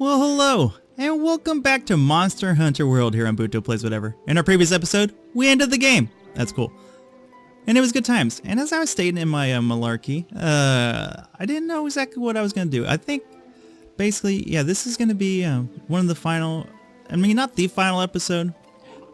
Well, hello, and welcome back to Monster Hunter World here on Buto Plays Whatever. In our previous episode, we ended the game. That's cool. And it was good times. And as I was stating in my malarkey, I didn't know exactly what I was going to do. I think, basically, yeah, this is going to be one of the final, I mean, not the final episode,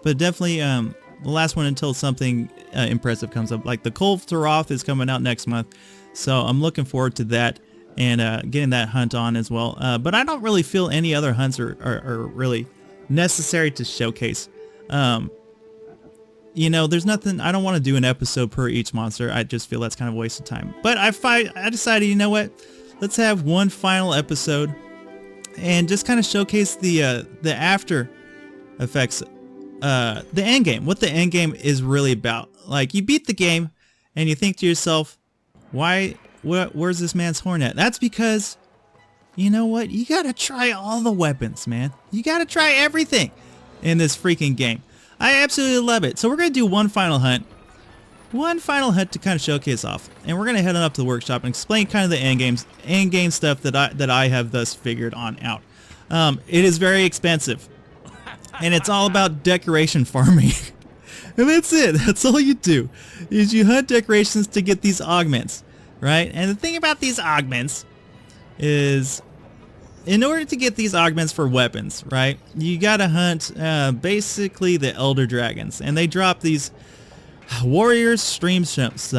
but definitely the last one until something impressive comes up. Like the Cole Taroth is coming out next month, so I'm looking forward to that. And getting that hunt on as well. But I don't really feel any other hunts are really necessary to showcase. You know, there's nothing, I don't want to do an episode per each monster. I just feel that's kind of a waste of time. But I decided, you know what? Let's have one final episode and just kind of showcase the after effects, the end game, what the end game is really about. Like, you beat the game and you think to yourself, where's this man's horn at? That's because, you know what? You gotta try all the weapons, man. You gotta try everything in this freaking game. I absolutely love it. So we're gonna do one final hunt to kind of showcase off, and we're gonna head on up to the workshop and explain kind of the end game stuff that I have thus figured on out. It is very expensive, and it's all about decoration farming. And that's it. That's all you do, is you hunt decorations to get these augments. Right? And the thing about these augments is, in order to get these augments for weapons, right, you gotta hunt basically the Elder Dragons, and they drop these Warriors Stream Stones,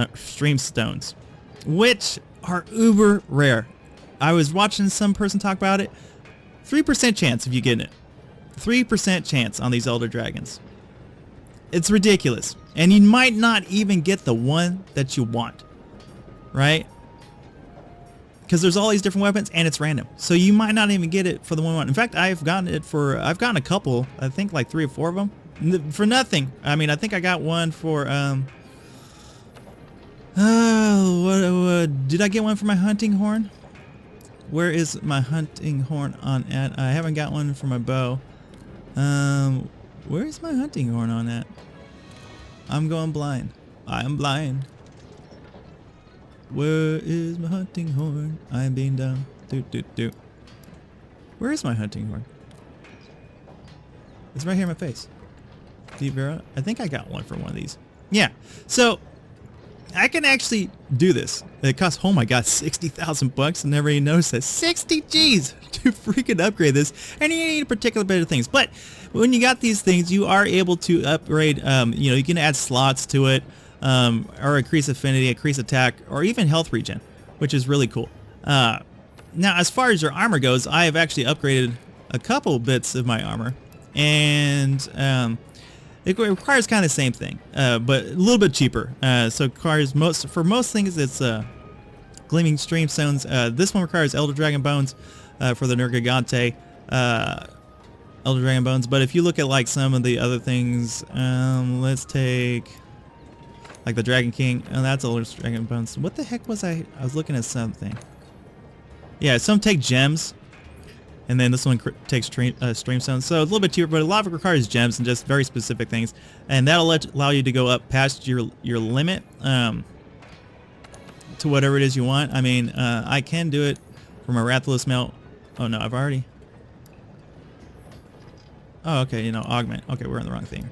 which are uber rare. I was watching some person talk about it. 3% chance of you getting it. 3% chance on these Elder Dragons. It's ridiculous. And you might not even get the one that you want. Right? Because there's all these different weapons and it's random. So you might not even get it for the one you want. In fact, I've gotten a couple, I think like 3 or 4 of them, for nothing. I mean, I think I got one for, did I get one for my hunting horn? Where is my hunting horn on at? I haven't got one for my bow. Where is my hunting horn on at? I'm going blind. I'm blind. Where is my hunting horn? I'm being dumb. Where is my hunting horn? It's right here in my face. Deep Vera? I think I got one for one of these. Yeah. So I can actually do this. It costs, oh my god, 60,000 bucks. I never even noticed that. 60 G's to freaking upgrade this. And you need a particular bit of things. But when you got these things, you are able to upgrade, you know, you can add slots to it. Or increase affinity, increase attack, or even health regen, which is really cool. Now, as far as your armor goes, I have actually upgraded a couple bits of my armor, and it requires kind of the same thing, but a little bit cheaper. So it requires for most things, it's gleaming stream stones. This one requires Elder Dragon Bones for the Nergigante Elder Dragon Bones. But if you look at like some of the other things, let's take like the Dragon King, and that's Elder Dragon Bones. What the heck was I was looking at something. Yeah, some take gems, and then this one takes stream stones. So it's a little bit cheaper, but a lot of it requires gems and just very specific things, and that'll allow you to go up past your limit to whatever it is you want. I mean, I can do it for my Rathalos melt. Oh no, I've already. Oh, okay, you know, augment. Okay, we're on the wrong thing.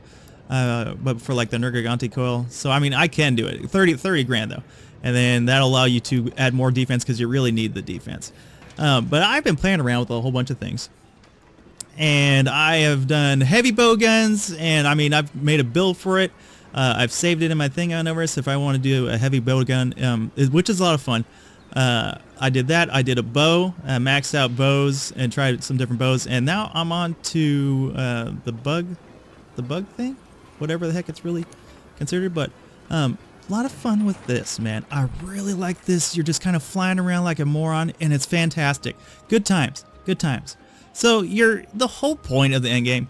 But for like the Nergigante coil, so I mean, I can do it. 30 grand though, and then that'll allow you to add more defense because you really need the defense. But I've been playing around with a whole bunch of things, and I have done heavy bow guns, and I mean, I've made a build for it. I've saved it in my thing on over, so if I want to do a heavy bow gun, which is a lot of fun. I did that. I did a bow, maxed out bows, and tried some different bows, and now I'm on to the bug thing. Whatever the heck it's really considered, but a lot of fun with this, man. I really like this. You're just kind of flying around like a moron, and it's fantastic. Good times, good times. So the whole point of the end game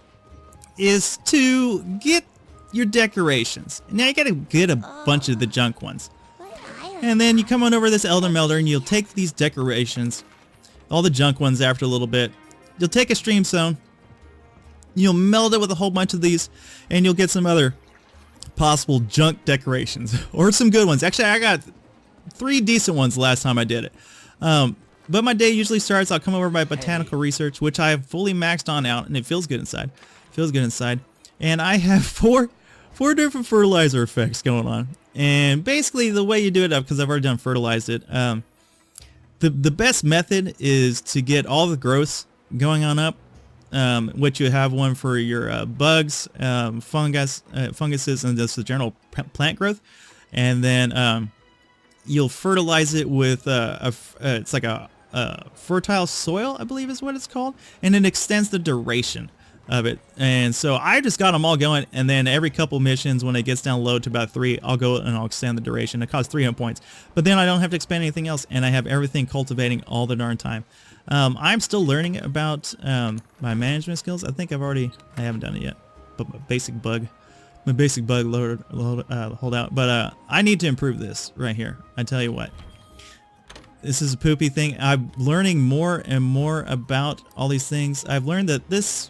is to get your decorations. Now you gotta get a bunch of the junk ones, and then you come on over this Elder Melder, and you'll take these decorations, all the junk ones after a little bit. You'll take a stream stone. You'll meld it with a whole bunch of these, and you'll get some other possible junk decorations, or some good ones. Actually, I got 3 decent ones last time I did it. But my day usually starts, I'll come over my botanical research, which I have fully maxed on out, and it feels good inside. Feels good inside. And I have four different fertilizer effects going on. And basically the way you do it up, because I've already done fertilized it, the best method is to get all the growths going on up, which you have one for your bugs, funguses, and just the general plant growth. And then you'll fertilize it with it's like a fertile soil, I believe is what it's called, and it extends the duration of it. And so I just got them all going, and then every couple missions when it gets down low to about 3, I'll go and I'll extend the duration. It costs 300 points, but then I don't have to expand anything else, and I have everything cultivating all the darn time. I'm still learning about my management skills. I think I haven't done it yet, but my basic bug holdout. But I need to improve this right here. I tell you what, this is a poopy thing. I'm learning more and more about all these things. I've learned that these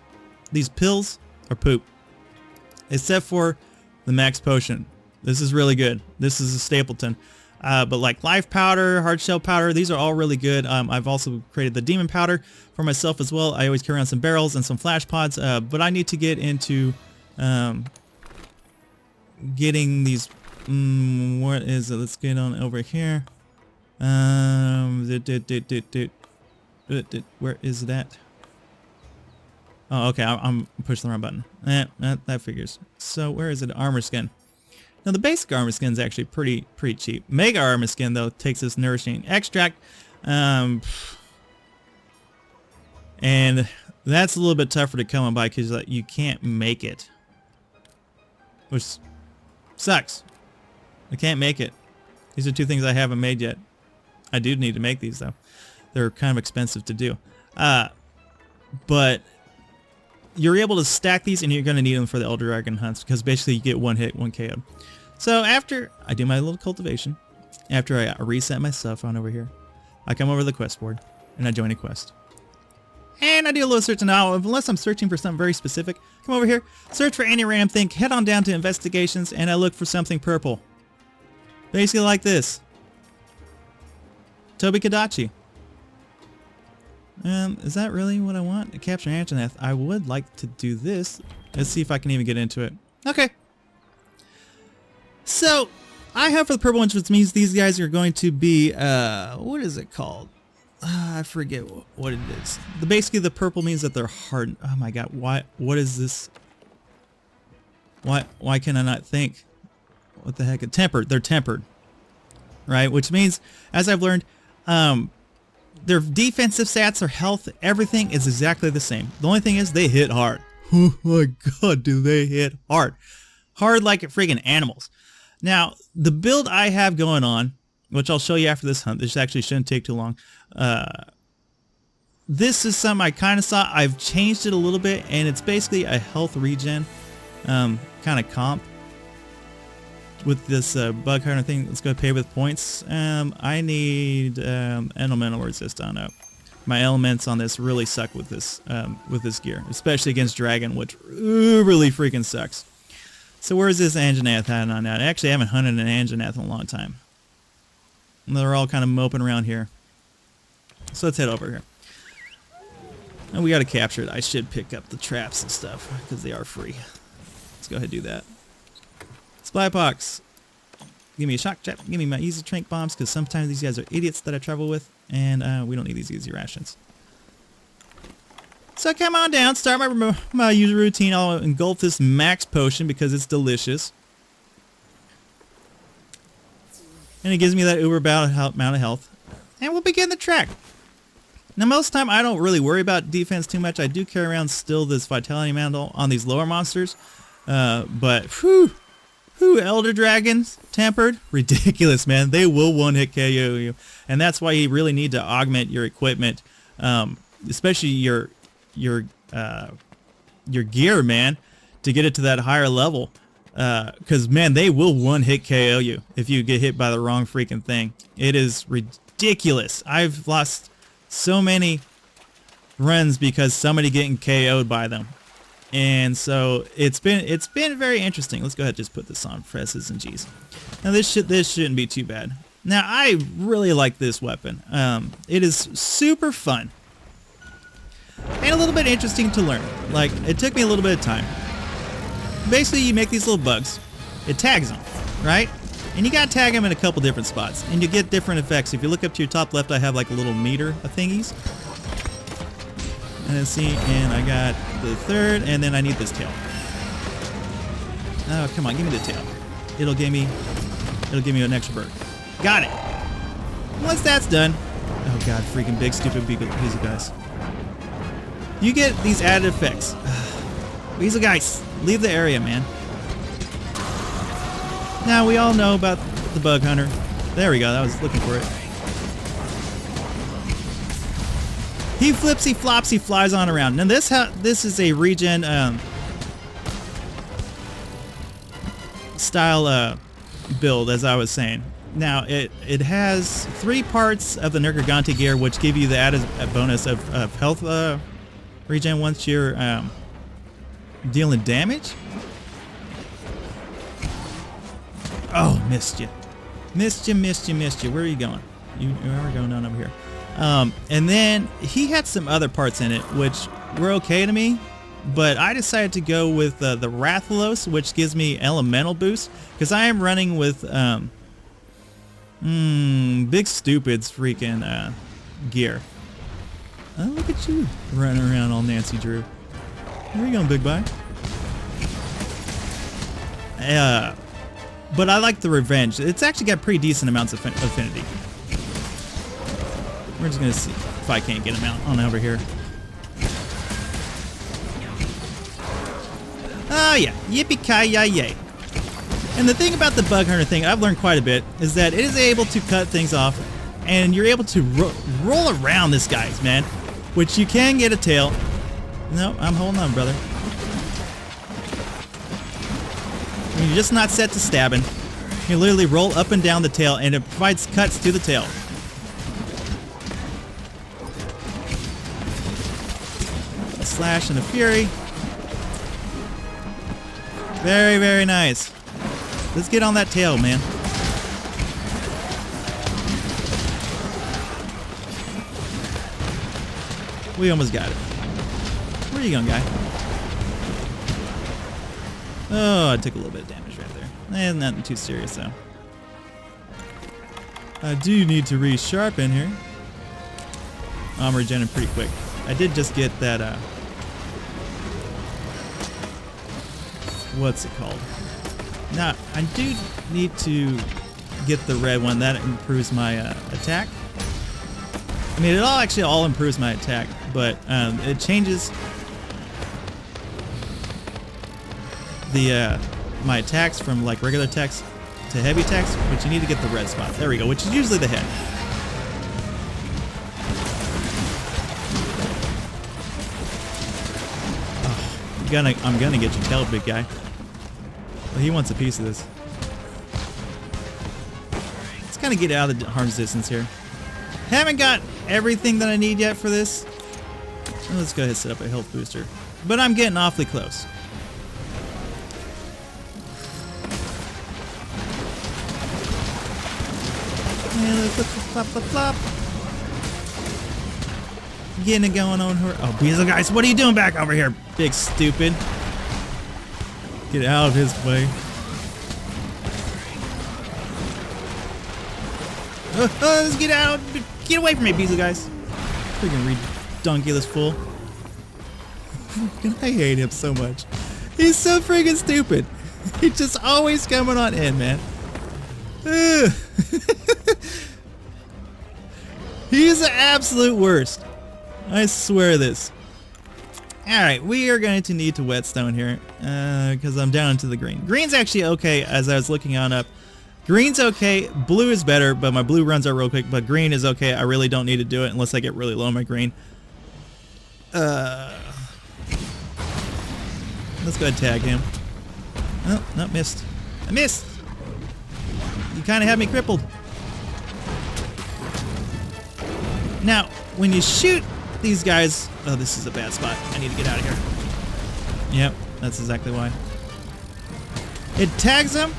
pills are poop, except for the max potion. This is really good. This is a Stapleton. But like life powder, hard shell powder, these are all really good. I've also created the demon powder for myself as well. I always carry around some barrels and some flash pods, but I need to get into getting these. What is it? Let's get on over here. Where is that? Oh, okay. I'm pushing the wrong button. That figures. So where is it? Armor skin. Now the basic armor skin is actually pretty cheap. Mega armor skin though takes this nourishing extract, and that's a little bit tougher to come by because you can't make it, which sucks. I can't make it. These are 2 things I haven't made yet. I do need to make these though. They're kind of expensive to do, but you're able to stack these, and you're going to need them for the Elder Dragon hunts because basically you get 1 hit, 1 KO. So after I do my little cultivation, after I reset my stuff on over here, I come over to the quest board and I join a quest. And I do a little searching now, unless I'm searching for something very specific. Come over here, search for any random thing, head on down to investigations, and I look for something purple. Basically like this. Toby Kadachi. Is that really what I want? Capture Anjanath. I would like to do this. Let's see if I can even get into it. Okay. So, I have for the purple ones, which means these guys are going to be, what is it called? I forget what it is. Basically, the purple means that they're hardened. Oh my god, what is this? Why can I not think? What the heck? Tempered. They're tempered. Right? Which means, as I've learned, their defensive stats, their health, everything is exactly the same. The only thing is they hit hard. Oh my god, do they hit hard. Hard like freaking animals. Now, the build I have going on, which I'll show you after this hunt, this actually shouldn't take too long. This is something I kind of saw. I've changed it a little bit, and it's basically a health regen kind of comp with this bug hunter thing. Let's go pay with points. I need elemental resist on up. My elements on this really suck with this gear, especially against dragon, which really freaking sucks. So where's this Anjanath hiding on now? I actually haven't hunted an Anjanath in a long time. And they're all kind of moping around here. So let's head over here. And we got to capture it. I should pick up the traps and stuff because they are free. Let's go ahead and do that. Spypox. Give me a shock trap. Give me my easy trank bombs because sometimes these guys are idiots that I travel with. And we don't need these easy rations. So come on down, start my usual routine. I'll engulf this max potion because it's delicious. And it gives me that uber amount of health. And we'll begin the trek. Now most of the time I don't really worry about defense too much. I do carry around still this vitality mantle on these lower monsters. But whew, Elder Dragons, tempered, ridiculous man. They will 1-hit KO you. And that's why you really need to augment your equipment. Especially your gear, man, to get it to that higher level, because man, they will 1-hit KO you if you get hit by the wrong freaking thing. It is ridiculous. I've lost so many runs because somebody getting KO'd by them, and so it's been very interesting. Let's go ahead and just put this on for S's and G's. Now this shouldn't be too bad. Now, I really like this weapon. It is super fun. And a little bit interesting to learn. Like, it took me a little bit of time. Basically, you make these little bugs. It tags them, right? And you gotta tag them in a couple different spots. And you get different effects. If you look up to your top left, I have like a little meter of thingies. And then see, and I got the third, and then I need this tail. Oh, come on, give me the tail. It'll give me an extra bird. Got it. Once that's done, oh god, freaking big stupid weasel guys. You get these added effects. Weasel guys, leave the area, man. Now we all know about the bug hunter. There we go. I was looking for it. He flips, he flops, he flies on around. Now this is a regen style build, as I was saying. Now it has 3 parts of the Nergigante gear, which give you the added bonus of health regen once you're dealing damage. Oh, missed you. Missed you. Where are you going? You are going on over here. And then he had some other parts in it, which were okay to me, but I decided to go with the Rathalos, which gives me elemental boost, because I am running with Big Stupid's freaking gear. Oh, look at you running around all Nancy Drew. Where are you going, big boy? But I like the Revenge. It's actually got pretty decent amounts of affinity. We're just gonna see if I can't get him out on over here. Oh yeah, yippee-ki-yay. And the thing about the bug hunter thing, I've learned quite a bit, is that it is able to cut things off, and you're able to roll around this guys, man. Which you can get a tail. No, I'm holding on, brother. You're just not set to stabbing. You literally roll up and down the tail, and it provides cuts to the tail. A slash and a fury. Very, very nice. Let's get on that tail, man. We almost got it. Where are you going, guy? Oh, I took a little bit of damage right there. Nothing too serious, though. I do need to re-sharpen here. I'm regenerating pretty quick. I did just get that, what's it called? Now, I do need to get the red one. That improves my attack. I mean, it all improves my attack, but it changes the my attacks from like regular attacks to heavy attacks, but you need to get the red spot. There we go, which is usually the head. Oh, I'm gonna get your tail, big guy. Well, he wants a piece of this. Let's kind of get out of the harm's distance here. Haven't got everything that I need yet for this. Let's go ahead and set up a health booster. But I'm getting awfully close. And flop, flop, flop. Getting it going on her. Oh, Beezel guys, what are you doing back over here, big stupid? Get out of his way. Let's get out. Get away from me, Beezel guys. Freaking redonkulous fool. I hate him so much. He's so freaking stupid. He's just always coming on in, man. He's the absolute worst. I swear this. Alright, we are going to need to whetstone here, because I'm down into the green. Green's actually okay, as I was looking on up. Green's okay, blue is better, but my blue runs out real quick, but green is okay. I really don't need to do it unless I get really low on my green. Let's go ahead and tag him. Oh, no, missed. I missed! You kind of have me crippled. Now, when you shoot these guys... Oh, this is a bad spot. I need to get out of here. Yep, that's exactly why. It tags them.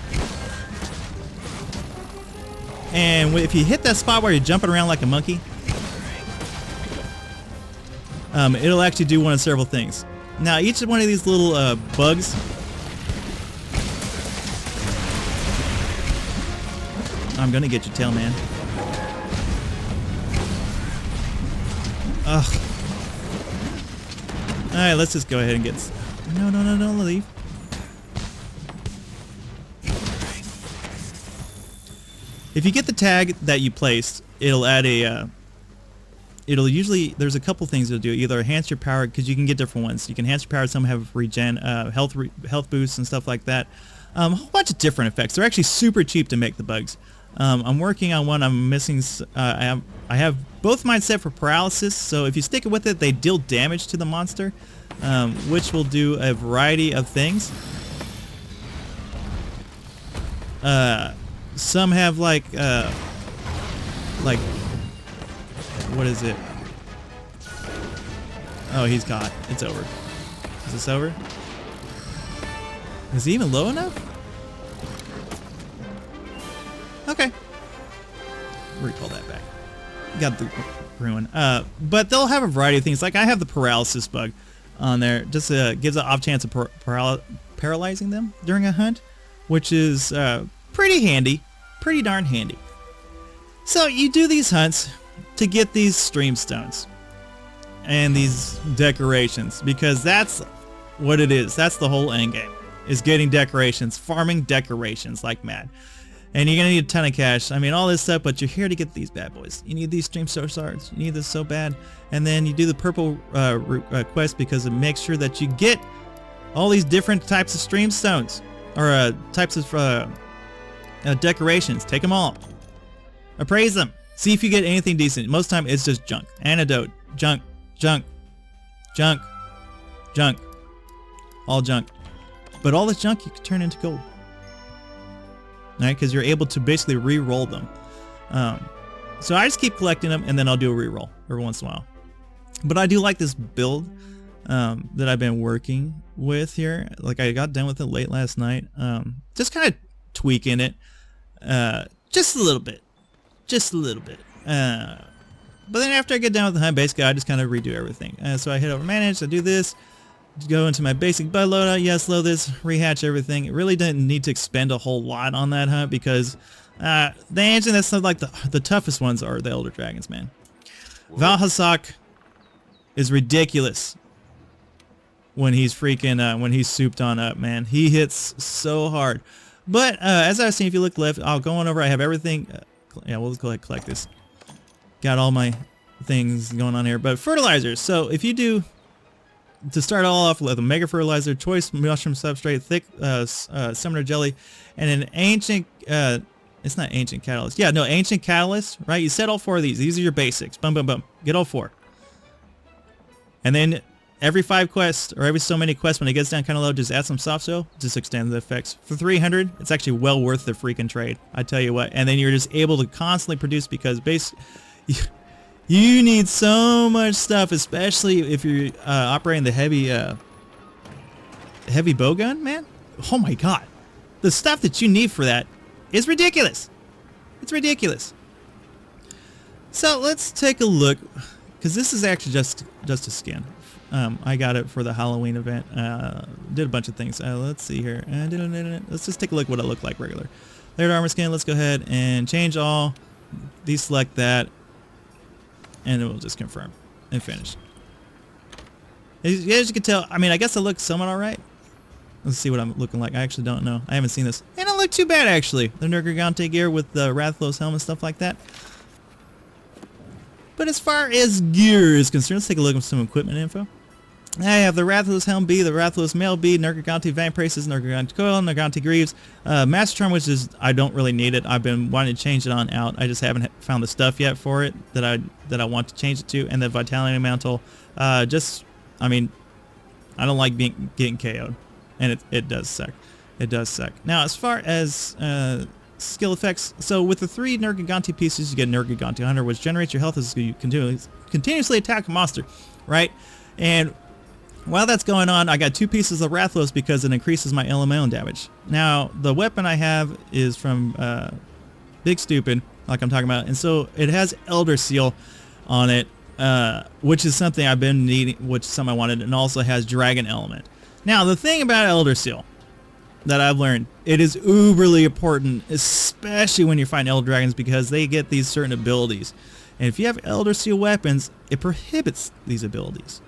And if you hit that spot where you're jumping around like a monkey, it'll actually do one of several things. Now, each one of these little bugs, I'm gonna get your tail, man. Ugh. Alright, let's just go ahead and get... No, don't leave. If you get the tag that you placed, it'll add a... it'll usually... There's a couple things it'll do. Either enhance your power, because you can get different ones. You can enhance your power, some have regen, health boosts and stuff like that. A whole bunch of different effects. They're actually super cheap to make, the bugs. I'm working on one. I'm missing... I have both mine set for paralysis, so if you stick it with it, they deal damage to the monster, which will do a variety of things. Some have like, what is it? Oh, he's caught. It's over. Is this over? Is he even low enough? Okay. Recall that back. Got the ruin. But they'll have a variety of things. Like I have the paralysis bug on there. Just gives an off chance of paralyzing them during a hunt, which is pretty handy. Pretty darn handy. So you do these hunts to get these stream stones and these decorations, because that's what it is. That's the whole end game, is getting decorations, farming decorations like mad. And you're gonna need a ton of cash. I mean, all this stuff, but you're here to get these bad boys. You need these stream shards. You need this so bad. And then you do the purple quest because it makes sure that you get all these different types of stream stones, or types of decorations. Take them all. Appraise them. See if you get anything decent. Most of the time, it's just junk. Antidote. Junk. Junk. Junk. Junk. All junk. But all this junk you can turn into gold. Right, because you're able to basically re-roll them. So I just keep collecting them, and then I'll do a re-roll every once in a while. But I do like this build that I've been working with here. Like I got done with it late last night. Just kind of tweaking it, just a little bit, But then after I get done with the hunt, basically I just kind of redo everything. So I hit over manage. I do this. Go into my basic bud loadout. Yes, load this, rehatch everything. It really didn't need to expend a whole lot on that hunt, because the engine that's like the toughest ones are the Elder Dragons, man. Valhasak is ridiculous when he's freaking when he's souped on up, man. He hits so hard. But as I was saying, if you look left, I'll go on over. I have everything. Yeah, we'll go ahead and collect this. Got all my things going on here. But fertilizers. So if you do, to start all off with a mega fertilizer, choice mushroom substrate, thick summoner jelly, and an ancient, it's not ancient catalyst. Yeah, no, ancient catalyst, right? You set all 4 of these. These are your basics. Boom, boom, boom. Get all 4. And then every 5 quests, or every so many quests, when it gets down kind of low, just add some soft shell, just extend the effects. For 300, it's actually well worth the freaking trade. I tell you what. And then you're just able to constantly produce, because you need so much stuff, especially if you're operating the heavy bowgun, man. Oh my god. The stuff that you need for that is ridiculous. It's ridiculous. So let's take a look, because this is actually just a skin. I got it for the Halloween event. Did a bunch of things. Let's see here. Let's just take a look what it looked like regular. Layered armor skin. Let's go ahead and change all. Deselect that. And it will just confirm and finish. As you can tell, I mean, I guess it looks somewhat alright. Let's see what I'm looking like. I actually don't know. I haven't seen this. And it look too bad, actually. The Nergigante gear with the Rathalos helmet and stuff like that. But as far as gear is concerned, let's take a look at some equipment info. I have the Rathalos Helm B, the Rathalos Mail B, Nergigante Vampraces, Nergigante Coil, Nergigante Greaves, Master Charm, which is, I don't really need it. I've been wanting to change it on out. I just haven't found the stuff yet for it that I want to change it to. And the Vitality Mantle, I mean, I don't like getting KO'd. And it does suck. It does suck. Now, as far as skill effects, so with the 3 Nergigante pieces, you get Nergigante Hunter, which generates your health as you continuously attack a monster, right? And while that's going on, I got 2 pieces of Rathalos because it increases my elemental damage. Now, the weapon I have is from Big Stupid, like I'm talking about. And so it has Elder Seal on it, which is something I've been needing, which is something I wanted, and also has Dragon Element. Now, the thing about Elder Seal that I've learned, it is uberly important, especially when you find Elder Dragons, because they get these certain abilities. And if you have Elder Seal weapons, it prohibits these abilities.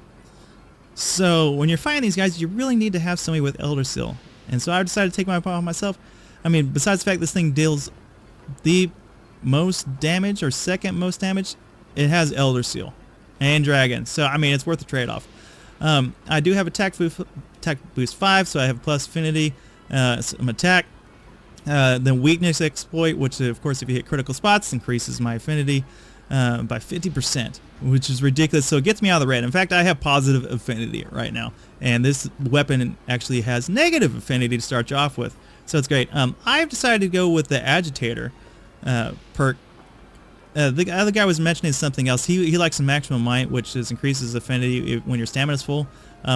So when you're fighting these guys, you really need to have somebody with Elder Seal. And so I decided to take my paw myself. I mean, besides the fact this thing deals the most damage, or second most damage, it has Elder Seal and Dragon. So, I mean, it's worth the trade-off. I do have attack boost 5, so I have plus affinity, some attack. Then weakness exploit, which of course if you hit critical spots increases my affinity by 50%, which is ridiculous. So it gets me out of the red. In fact, I have positive affinity right now, and this weapon actually has negative affinity to start you off with. So it's great. I've decided to go with the Agitator perk. The other guy was mentioning something else. He likes the maximum might, which increases affinity when your stamina's full,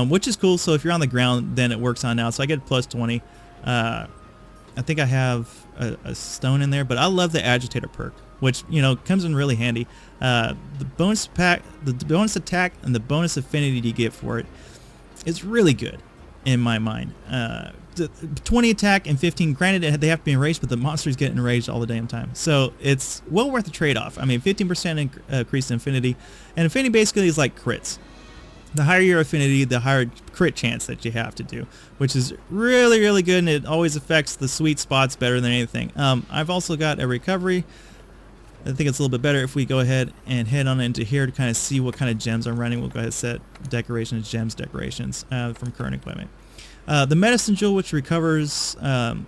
which is cool. So if you're on the ground, then it works on now. So I get plus 20. I think I have a stone in there, but I love the Agitator perk, which, you know, comes in really handy. The bonus attack and the bonus affinity you get for it is really good in my mind. 20 attack and 15, granted they have to be enraged, but the monsters get enraged all the damn time. So it's well worth the trade-off. I mean, 15% increase in affinity, and affinity basically is like crits. The higher your affinity, the higher crit chance that you have to do, which is really, really good, and it always affects the sweet spots better than anything. I've also got a recovery. I think it's a little bit better if we go ahead and head on into here to kind of see what kind of gems I'm running. We'll go ahead and set decorations, gems, decorations from current equipment. The medicine jewel, which recovers,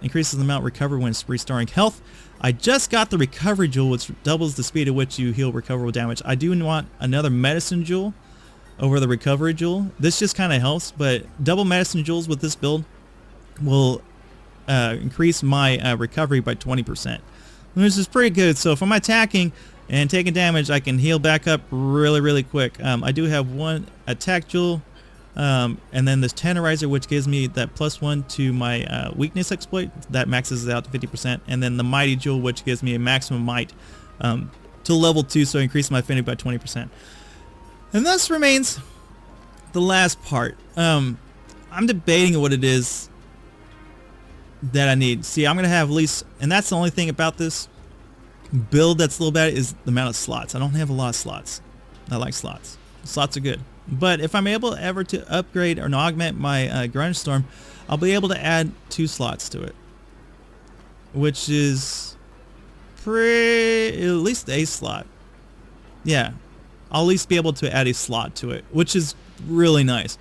increases the amount recovered when restoring health. I just got the recovery jewel, which doubles the speed at which you heal recoverable damage. I do want another medicine jewel over the recovery jewel. This just kind of helps, but double medicine jewels with this build will increase my recovery by 20%, which is pretty good. So if I'm attacking and taking damage, I can heal back up really, really quick. I do have one attack jewel, and then this Tenderizer, which gives me that +1 to my weakness exploit. That maxes it out to 50%. And then the Mighty Jewel, which gives me a maximum might to level 2, so I increase my affinity by 20%. And thus remains the last part. I'm debating what it is that I need. See, I'm going to have at least, and that's the only thing about this build that's a little bad, is the amount of slots. I don't have a lot of slots. I like slots. Slots are good. But if I'm able ever to upgrade or augment my Grunge Storm, I'll be able to add 2 slots to it, which is at least a slot. Yeah, I'll at least be able to add a slot to it, which is really nice.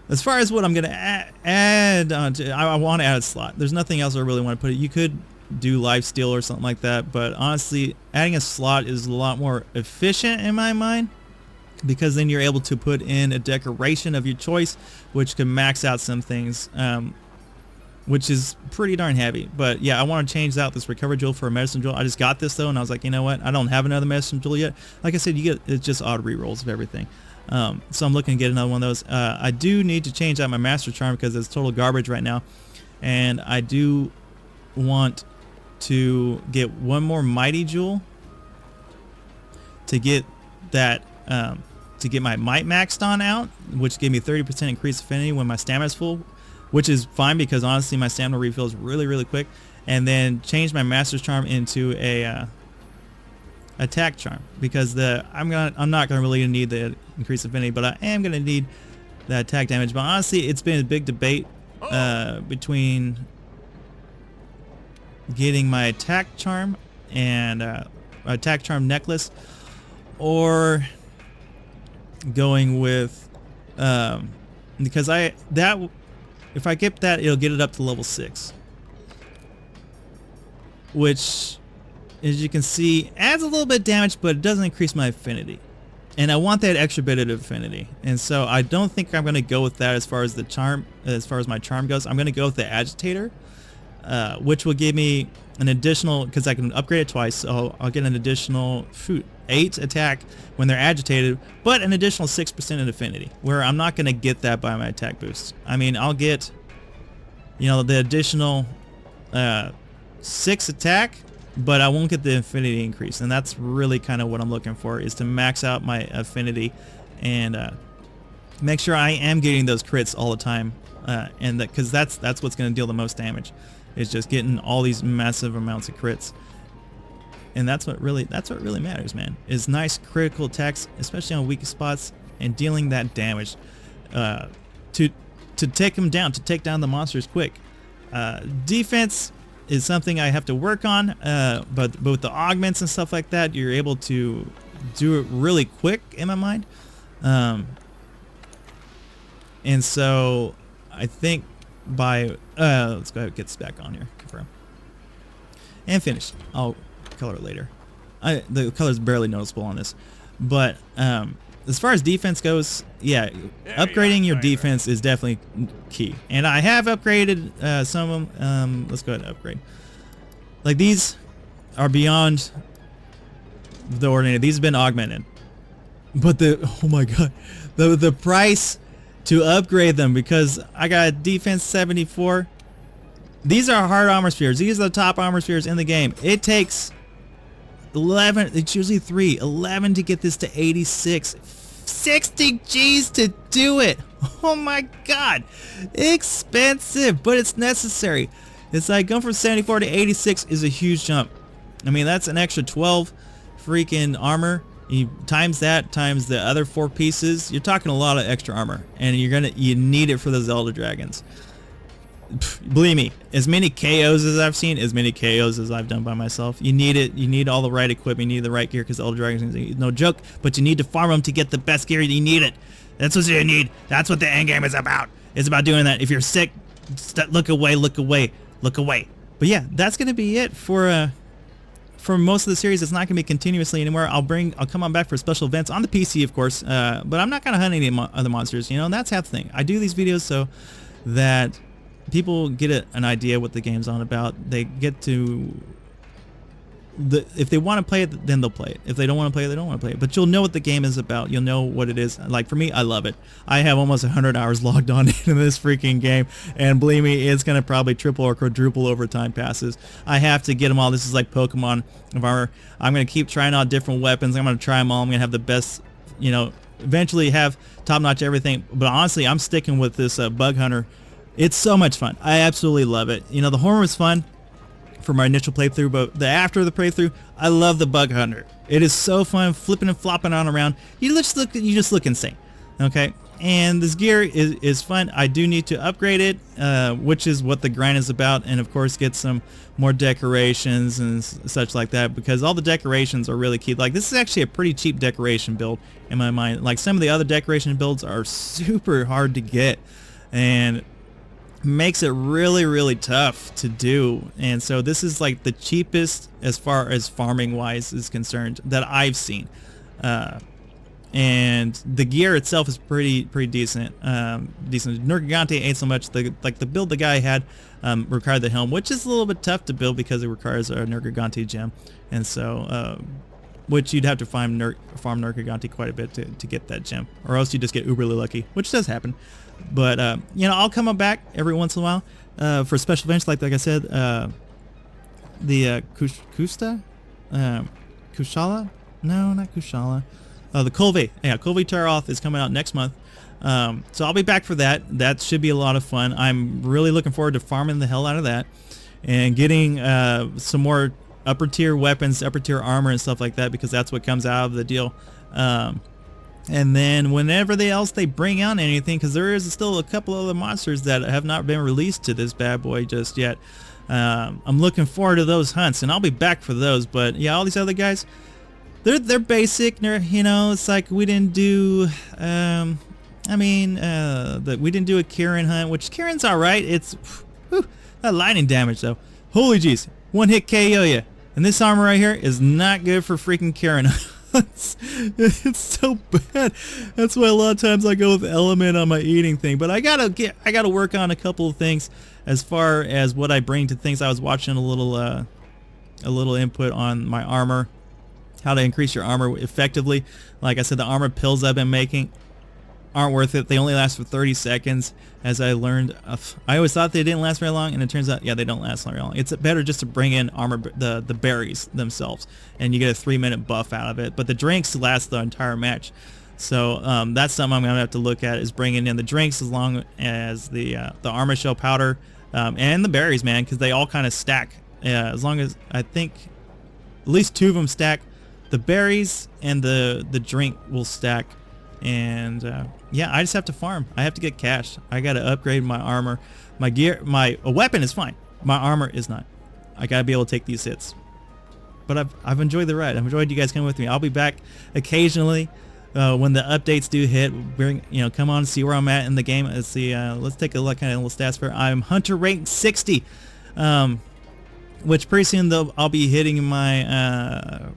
As far as what I'm going to add on to, I want to add a slot. There's nothing else I really want to put it. You could do lifesteal or something like that, but honestly, adding a slot is a lot more efficient in my mind, because then you're able to put in a decoration of your choice, which can max out some things, which is pretty darn heavy. But yeah, I want to change out this recovery jewel for a medicine jewel. I just got this though, and I was like, you know what? I don't have another medicine jewel yet. Like I said, you get, it's just odd rerolls of everything. So I'm looking to get another one of those. I do need to change out my Master Charm because it's total garbage right now, and I do want to get one more Mighty Jewel to get that. To get my might maxed on out, which gave me 30% increased affinity when my stamina is full, which is fine because honestly my stamina refills really, really quick. And then change my Master's Charm into a attack charm, because I'm not gonna really need the increased affinity, but I am gonna need that attack damage. But honestly, it's been a big debate between getting my attack charm and attack charm necklace, or going with because if I get that, it'll get it up to level 6, which, as you can see, adds a little bit of damage, but it doesn't increase my affinity, and I want that extra bit of affinity. And so I don't think I'm going to go with that as far as the charm, as far as my charm goes. I'm going to go with the Agitator, which will give me an additional, because I can upgrade it twice, so I'll get an additional 8 attack when they're agitated, but an additional 6% in affinity, where I'm not going to get that by my attack boost. I mean, I'll get, you know, the additional 6 attack but I won't get the affinity increase, and that's really kind of what I'm looking for, is to max out my affinity and make sure I am getting those crits all the time, and that, because that's what's going to deal the most damage, is just getting all these massive amounts of crits. And that's what really matters, man, is nice critical attacks, especially on weak spots, and dealing that damage to take them down, to take down the monsters quick. Defense is something I have to work on, but with the augments and stuff like that, you're able to do it really quick in my mind. And so I think by let's go ahead and get this back on here, confirm and finish. I'll color it later. The color is barely noticeable on this, but as far as defense goes, yeah, upgrading your defense is definitely key, and I have upgraded some of them. Let's go ahead and upgrade. Like, these are beyond the ordinary. These have been augmented, but oh my god, the price to upgrade them, because I got defense 74. These are hard armor spheres. These are the top armor spheres in the game. It takes 11, it's usually 11 to get this to 86. 60 G's to do it. Oh my god. Expensive, but it's necessary. It's like going from 74 to 86 is a huge jump. I mean, that's an extra 12 freaking armor. You times that times the other 4 pieces, you're talking a lot of extra armor, and you need it for the Zelda dragons. Believe me, as many KOs as I've seen, as many KOs as I've done by myself, you need it. You need all the right equipment, you need the right gear, because Elder Dragons is no joke, but you need to farm them to get the best gear. You need it. That's what you need. That's what the end game is about. It's about doing that. If you're sick, look away, look away, look away. But yeah, that's going to be it for most of the series. It's not going to be continuously anymore. I'll come on back for special events on the PC, of course, but I'm not going to hunt any other monsters, you know, and that's half the thing. I do these videos so that people get an idea what the game's on about. They get to if they want to play it, then they'll play it. If they don't want to play it, they don't want to play it. But you'll know what the game is about. You'll know what it is. Like, for me, I love it. I have almost 100 hours logged on into this freaking game, and believe me, it's gonna probably triple or quadruple over time passes. I have to get them all. This is like Pokemon of Armor. I'm gonna keep trying out different weapons. I'm gonna try them all. I'm gonna have the best, you know, eventually have top-notch everything. But honestly, I'm sticking with this Bug Hunter. It's so much fun. I absolutely love it. You know, the horror was fun for my initial playthrough, but after the playthrough, I love the Bug Hunter. It is so fun, flipping and flopping on around. You just look insane. Okay, and this gear is fun. I do need to upgrade it, which is what the grind is about, and of course get some more decorations and such like that, because all the decorations are really key. Like, this is actually a pretty cheap decoration build in my mind. Like, some of the other decoration builds are super hard to get, and makes it really tough to do. And so this is like the cheapest as far as farming wise is concerned that I've seen, and the gear itself is pretty decent. Nergigante ain't so much. The build the guy had required the helm, which is a little bit tough to build because it requires a Nergigante gem, and so which you'd have to farm Nergigante quite a bit to get that gem, or else you just get uberly lucky, which does happen. But you know, I'll come back every once in a while for special events, like I said, the Kushala? No, not Kushala. The Kolve. Yeah, Kolve Taroth is coming out next month. So I'll be back for that. That should be a lot of fun. I'm really looking forward to farming the hell out of that and getting some more upper tier weapons, upper tier armor and stuff like that, because that's what comes out of the deal. And then whenever else they bring out anything, because there is still a couple other monsters that have not been released to this bad boy just yet. I'm looking forward to those hunts, and I'll be back for those. But yeah, all these other guys, they're basic. You know, it's like we didn't do. We didn't do a Kieran hunt, which Kieran's all right. It's that lightning damage though. Holy jeez, one hit KO ya. And this armor right here is not good for freaking Kieran. It's so bad. That's why a lot of times I go with element on my eating thing. But I gotta work on a couple of things as far as what I bring to things. I was watching a little input on my armor, how to increase your armor effectively. Like I said, the armor pills I've been making. aren't worth it. They only last for 30 seconds, as I learned. I always thought they didn't last very long, and it turns out, yeah, they don't last very long. It's better just to bring in armor, the berries themselves, and you get a 3-minute buff out of it. But the drinks last the entire match. So that's something I'm going to have to look at, is bringing in the drinks as long as the armor shell powder and the berries, man, because they all kind of stack. As long as, I think, at least 2 of them stack. The berries and the drink will stack. And yeah, I just have to farm. I have to get cash. I got to upgrade my armor. My gear, a weapon is fine. My armor is not. I got to be able to take these hits. But I've enjoyed the ride. I've enjoyed you guys coming with me. I'll be back occasionally when the updates do hit. Come on and see where I'm at in the game. Let's take a look at a little stats for. I'm Hunter rank 60, which pretty soon I'll be hitting my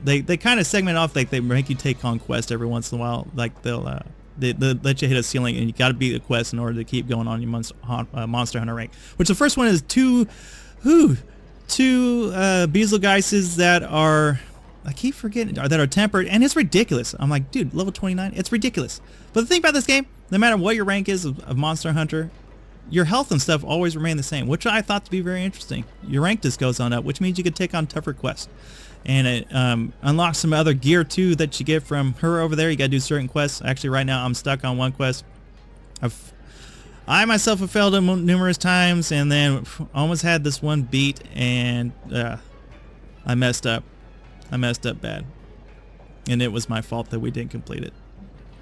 they kind of segment off, like they make you take on quests every once in a while. Like they'll let you hit a ceiling, and you got to beat a quest in order to keep going on your Monster Hunter rank. Which the first one is two Betelgeuses that are, I keep forgetting, that are tempered, and it's ridiculous. I'm like, dude, level 29, it's ridiculous. But the thing about this game, no matter what your rank is of Monster Hunter, your health and stuff always remain the same, which I thought to be very interesting. Your rank just goes on up, which means you can take on tougher quests. And it unlocks some other gear too that you get from her over there. You gotta do certain quests. Actually, right now I'm stuck on one quest. I myself have failed him numerous times, and then almost had this one beat, and I messed up. I messed up bad, and it was my fault that we didn't complete it,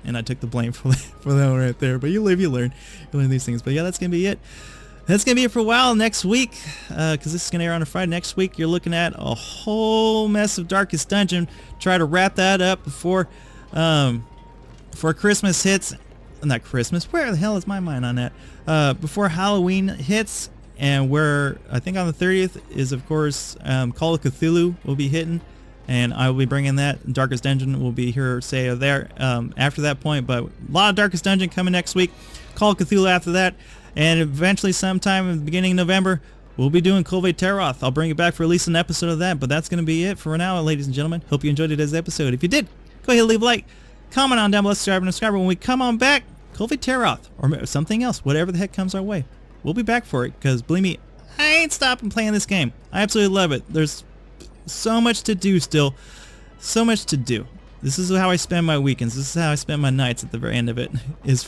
and I took the blame for that one right there. But you live, you learn. You learn these things. But yeah, that's gonna be it. That's going to be it for a while. Next week, because this is going to air on a Friday, next week you're looking at a whole mess of Darkest Dungeon. Try to wrap that up before Christmas hits. Not Christmas. Where the hell is my mind on that? Before Halloween hits, and where I think on the 30th is, of course, Call of Cthulhu will be hitting. And I will be bringing that. Darkest Dungeon will be here, say, there after that point. But a lot of Darkest Dungeon coming next week. Call of Cthulhu after that. And eventually sometime in the beginning of November, we'll be doing Kulve Taroth. I'll bring it back for at least an episode of that. But that's going to be it for now, ladies and gentlemen. Hope you enjoyed today's episode. If you did, go ahead and leave a like. Comment on down below, subscribe. When we come on back, Kulve Taroth or something else, whatever the heck comes our way. We'll be back for it, because believe me, I ain't stopping playing this game. I absolutely love it. There's so much to do still. So much to do. This is how I spend my weekends. This is how I spend my nights at the very end of it. Is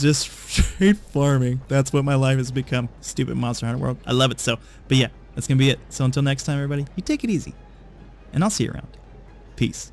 just straight farming. That's what my life has become. Stupid Monster Hunter World. I love it so. But yeah, that's going to be it. So until next time, everybody, you take it easy. And I'll see you around. Peace.